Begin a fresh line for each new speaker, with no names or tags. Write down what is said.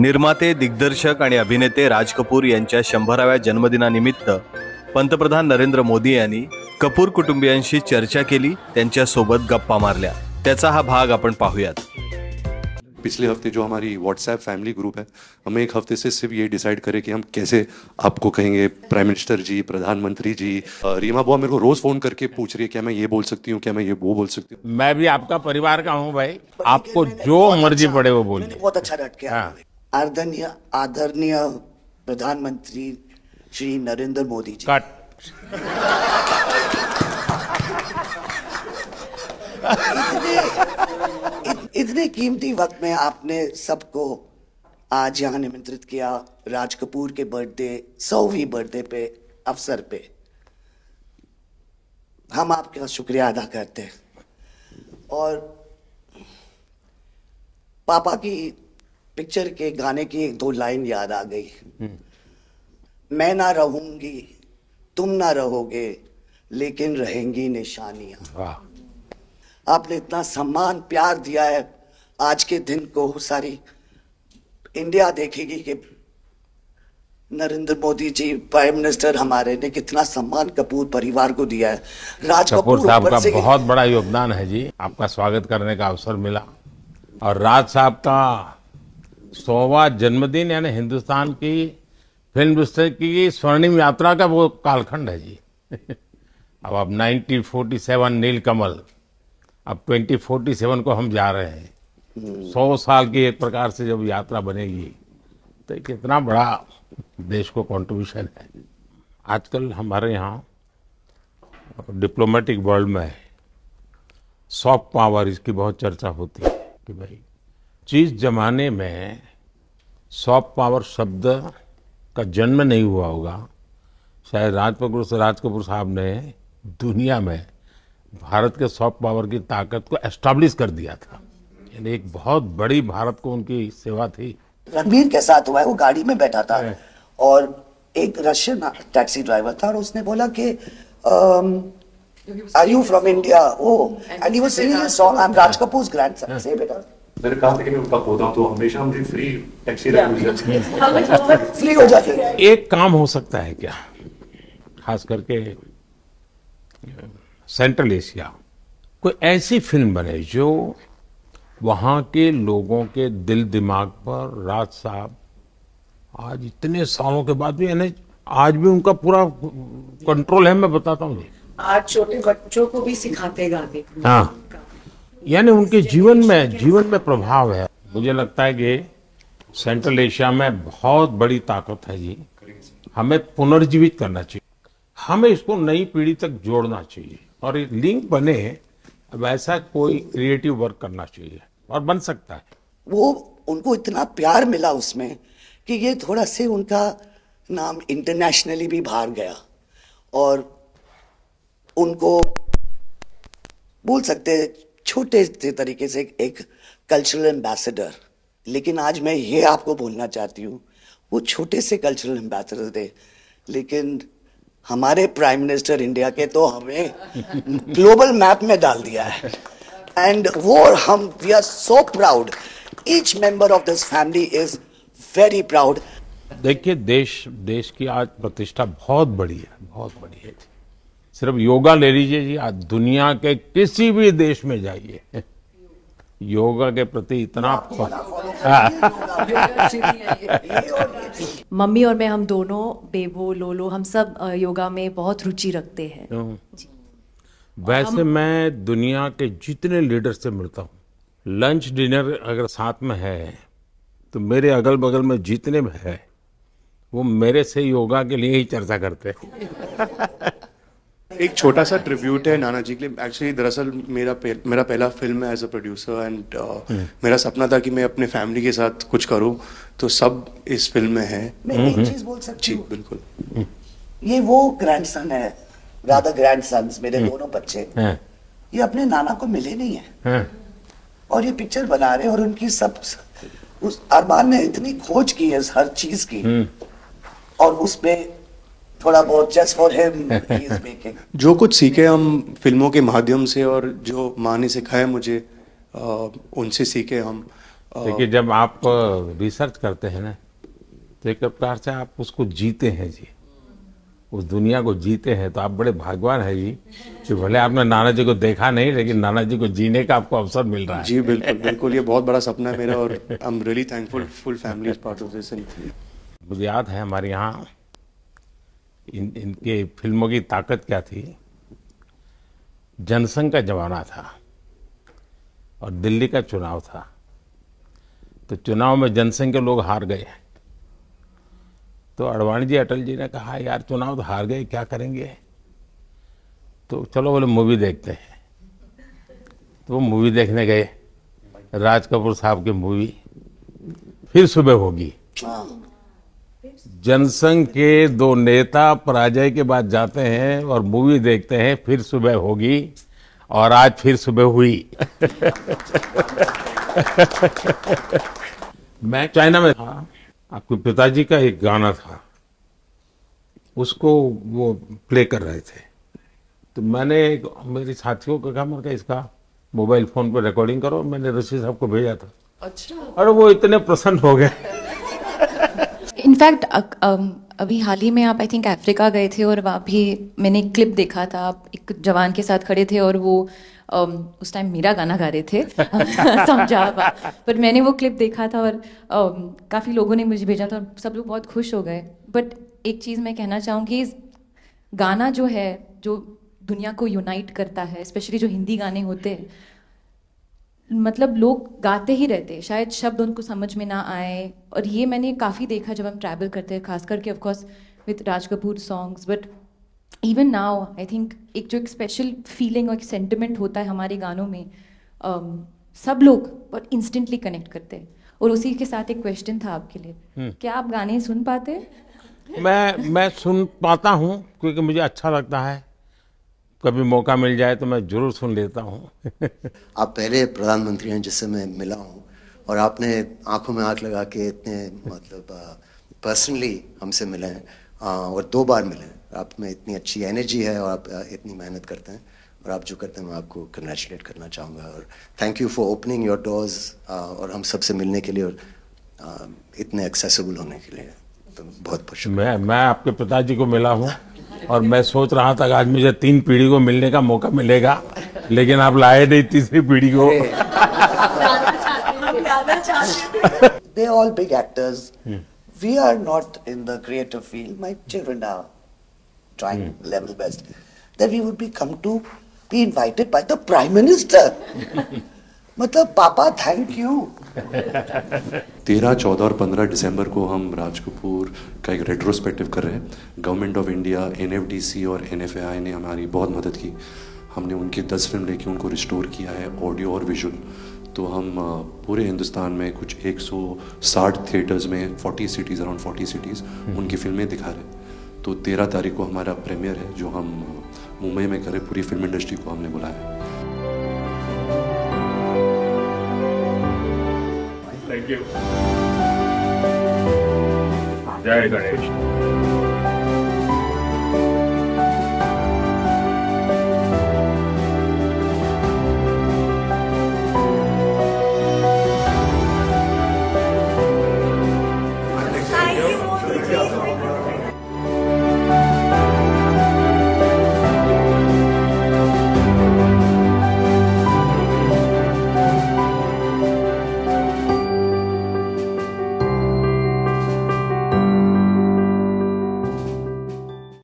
निर्माते, दिग्दर्शक आणि अभिनेते राज कपूर यांच्या 100व्या जन्मदिनानिमित्त पंतप्रधान नरेंद्र मोदी यांनी कपूर कुटुंबियांशी चर्चा केली, त्यांच्यासोबत गप्पा मारल्या। त्याचा हा भाग आपण पाहूयात।
पिछले हफ्ते जो हमारी व्हाट्सएप फैमिली ग्रुप है, हमें एक हफ्ते से सिर्फ ये डिसाइड करें कि हम कैसे आपको कहेंगे प्राइम मिनिस्टर जी, प्रधानमंत्री जी। रीमा बुआ मेरे को रोज फोन करके पूछ रही है क्या मैं ये बोल सकती हूँ, क्या मैं ये वो बोल सकती हूँ।
मैं भी आपका परिवार का हूँ भाई, आपको जो मर्जी पड़े वो बोलिए।
बहुत अच्छा रट गया। आदरणीय प्रधानमंत्री श्री नरेंद्र मोदी जी।
कट।
इतने कीमती वक्त में आपने सबको आज यहाँ निमंत्रित किया, राज कपूर के बर्थडे 100वीं बर्थडे पे अवसर पे हम आपका शुक्रिया अदा करते हैं। और पापा की पिक्चर के गाने की 1-2 लाइन याद आ गई। मैं ना रहूंगी, तुम ना रहोगे, लेकिन रहेंगी निशानियां। आपने इतना सम्मान प्यार दिया है, आज के दिन को सारी इंडिया देखेगी कि नरेंद्र मोदी जी प्राइम मिनिस्टर हमारे ने कितना सम्मान कपूर परिवार को दिया है। राज
कपूर साहब का
बहुत
बड़ा योगदान है जी। आपका स्वागत करने का अवसर मिला और राज साहब का 100वां जन्मदिन यानी हिंदुस्तान की फिल्म इंडस्ट्री की स्वर्णिम यात्रा का वो कालखंड है जी। अब 1947 नीलकमल, अब 2047 को हम जा रहे हैं। 100 साल की एक प्रकार से जब यात्रा बनेगी तो कितना बड़ा देश को कंट्रीब्यूशन है। आजकल हमारे यहाँ डिप्लोमेटिक वर्ल्ड में सॉफ्ट पावर इसकी बहुत चर्चा होती है कि भाई जिस जमाने में सॉफ्ट पावर शब्द का जन्म नहीं हुआ होगा, शायद राज कपूर साहब ने दुनिया में भारत के सॉफ्ट पावर की ताकत को एस्टैब्लिश कर दिया था। यानी एक बहुत बड़ी भारत को उनकी सेवा थी।
रणबीर के साथ हुआ है, वो गाड़ी में बैठा था और एक रशियन टैक्सी ड्राइवर था और उसने बोला कि are you from India? Oh, and he was singing a song, I am Raj Kapoor's grandson. से बेटा
मैंने कहा था कि मैं उनका पोता हूं तो हमेशा मुझे फ्री टैक्सी
फ्री हो जाती है।
एक काम हो सकता है क्या, खास करके सेंट्रल एशिया, कोई ऐसी फिल्म बने जो वहां के लोगों के दिल दिमाग पर राज साहब आज इतने सालों के बाद भी, यानी आज भी उनका पूरा कंट्रोल है। मैं बताता हूँ,
आज छोटे बच्चों को भी सिखाते गाने।
हाँ, यानी उनके जीवन में प्रभाव है। मुझे लगता है कि सेंट्रल एशिया में बहुत बड़ी ताकत है जी। हमें पुनर्जीवित करना चाहिए, हमें इसको नई पीढ़ी तक जोड़ना चाहिए और एक लिंक बने, वैसा कोई क्रिएटिव वर्क करना चाहिए और बन सकता है।
वो उनको इतना प्यार मिला उसमें कि ये थोड़ा से उनका नाम इंटरनेशनली भी बाहर गया और उनको बोल सकते हैं छोटे से तरीके से एक कल्चरल एम्बेसडर। लेकिन आज मैं ये आपको बोलना चाहती हूँ, वो छोटे से कल्चरल एम्बेसडर थे, लेकिन हमारे प्राइम मिनिस्टर इंडिया के तो हमें ग्लोबल मैप में डाल दिया है। एंड वो हम we are so proud, each member of this family is very proud.
देखिए, देश की आज प्रतिष्ठा बहुत बड़ी है, बहुत बड़ी है। सिर्फ योगा ले लीजिए जी, आज दुनिया के किसी भी देश में जाइए, योगा के प्रति इतना
मम्मी और मैं, हम दोनों, बेबो, लोलो, हम सब योगा में बहुत रुचि रखते हैं।
वैसे मैं दुनिया के जितने लीडर से मिलता हूँ, लंच डिनर अगर साथ में है तो मेरे अगल बगल में जितने भी है वो मेरे से योगा के लिए ही चर्चा करते हैं।
एक छोटा सा ट्रिब्यूट है नाना जी के लिए। एक्चुअली दरअसल मेरा पहला फिल्म है एज अ प्रोड्यूसर एंड मेरा सपना था कि मैं अपने फैमिली के साथ कुछ करूं, तो सब इस फिल्म में है।
मैं एक चीज बोल सकती हूँ?
बिल्कुल।
ये वो ग्रैंडसन है, राधा ग्रैंडसन्स, मेरे दोनों बच्चे, ये अपने नाना को मिले नहीं है और ये पिक्चर बना रहे हैं और उनकी सब उस अरमान ने इतनी खोज की है हर चीज की और उसमें थोड़ा बहुत just for him he is making.
जो कुछ सीखे हम फिल्मों के माध्यम से और जो माँ ने सिखाया मुझे उनसे सीखे हम,
देखिए, जब आप रिसर्च करते हैं ना, तो एक प्रकार से आप उसको जीते हैं जी, उस दुनिया को जीते हैं। तो आप बड़े भाग्यवान हैं जी कि भले आपने नाना जी को देखा नहीं, लेकिन नाना जी को जीने का आपको अवसर मिल रहा है।
जी बिल्कुल बिल्कुल, ये बहुत बड़ा सपना है मेरा और I am really thankful, full family is part of this.
मुझे याद है हमारे यहाँ इनके फिल्मों की ताकत क्या थी। जनसंघ का जमाना था और दिल्ली का चुनाव था, तो चुनाव में जनसंघ के लोग हार गए। तो अडवाणी जी, अटल जी ने कहा, यार चुनाव तो हार गए, क्या करेंगे, तो चलो बोले मूवी देखते हैं। तो वो मूवी देखने गए, राज कपूर साहब की मूवी फिर सुबह होगी। जनसंघ के दो नेता पराजय के बाद जाते हैं और मूवी देखते हैं फिर सुबह होगी, और आज फिर सुबह हुई। मैं चाइना में था, आपके पिताजी का एक गाना था, उसको वो प्ले कर रहे थे। तो मैंने मेरे साथियों को कहा, मैं इसका मोबाइल फोन पर रिकॉर्डिंग करो। मैंने ऋषि साहब को भेजा था। अच्छा। और वो इतने प्रसन्न हो गए।
इनफैक्ट अभी हाल ही में आप आई थिंक अफ्रीका गए थे और वहाँ भी मैंने एक क्लिप देखा था, आप एक जवान के साथ खड़े थे और वो उस टाइम मेरा गाना गा रहे थे। समझा, पर मैंने वो क्लिप देखा था और काफ़ी लोगों ने मुझे भेजा था और सब लोग बहुत खुश हो गए। बट एक चीज़ मैं कहना चाहूँगी, गाना जो है जो दुनिया को यूनाइट करता है, स्पेशली जो हिंदी गाने होते हैं, मतलब लोग गाते ही रहते हैं, शायद शब्द उनको समझ में ना आए। और ये मैंने काफ़ी देखा जब हम ट्रैवल करते हैं, खास करके of course with Raj Kapoor songs. But even now I think एक जो एक स्पेशल फीलिंग और एक सेंटिमेंट होता है हमारे गानों में, सब लोग बहुत इंस्टेंटली कनेक्ट करते हैं। और उसी के साथ एक क्वेश्चन था आपके लिए, क्या आप गाने सुन पाते हैं?
मैं सुन पाता हूँ, क्योंकि मुझे अच्छा लगता है। कभी मौका मिल जाए तो मैं जरूर सुन लेता हूँ।
आप पहले प्रधानमंत्री हैं जिससे मैं मिला हूँ, और आपने आंखों में आंख लगा के इतने मतलब पर्सनली हमसे मिले हैं, और 2 बार मिले हैं। आप में इतनी अच्छी एनर्जी है और आप इतनी मेहनत करते हैं, और आप जो करते हैं मैं आपको कंग्रेचुलेट करना चाहूँगा। और thank you for opening your doors, और हम सबसे मिलने के लिए और इतने एक्सेसिबल होने के लिए, तो बहुत खुश हूँ।
मैं आपके पिताजी को मिला हूँ, और मैं सोच रहा था कि आज मुझे 3 पीढ़ी को मिलने का मौका मिलेगा, लेकिन आप लाए नहीं तीसरी पीढ़ी को।
They are all big actors. We are not in the creative field. My children are trying level best. That we would be invited by the Prime Minister. मतलब पापा थैंक यू।
13, 14 और 15 दिसंबर को हम राज कपूर का एक रेट्रोस्पेक्टिव कर रहे हैं। गवर्नमेंट ऑफ इंडिया, NFDC और NFAI ने हमारी बहुत मदद की। हमने उनकी 10 फिल्म लेके उनको रिस्टोर किया है, ऑडियो और विजुअल। तो हम पूरे हिंदुस्तान में कुछ 160 थिएटर्स में 40 सिटीज़, अराउंड 40 सिटीज़ उनकी फिल्में दिखा रहे हैं। तो 13 तारीख को हमारा प्रीमियर है, जो हम मुंबई में करें। पूरी फिल्म इंडस्ट्री को हमने बुलाया है।
Thank you. Jai Ganesh.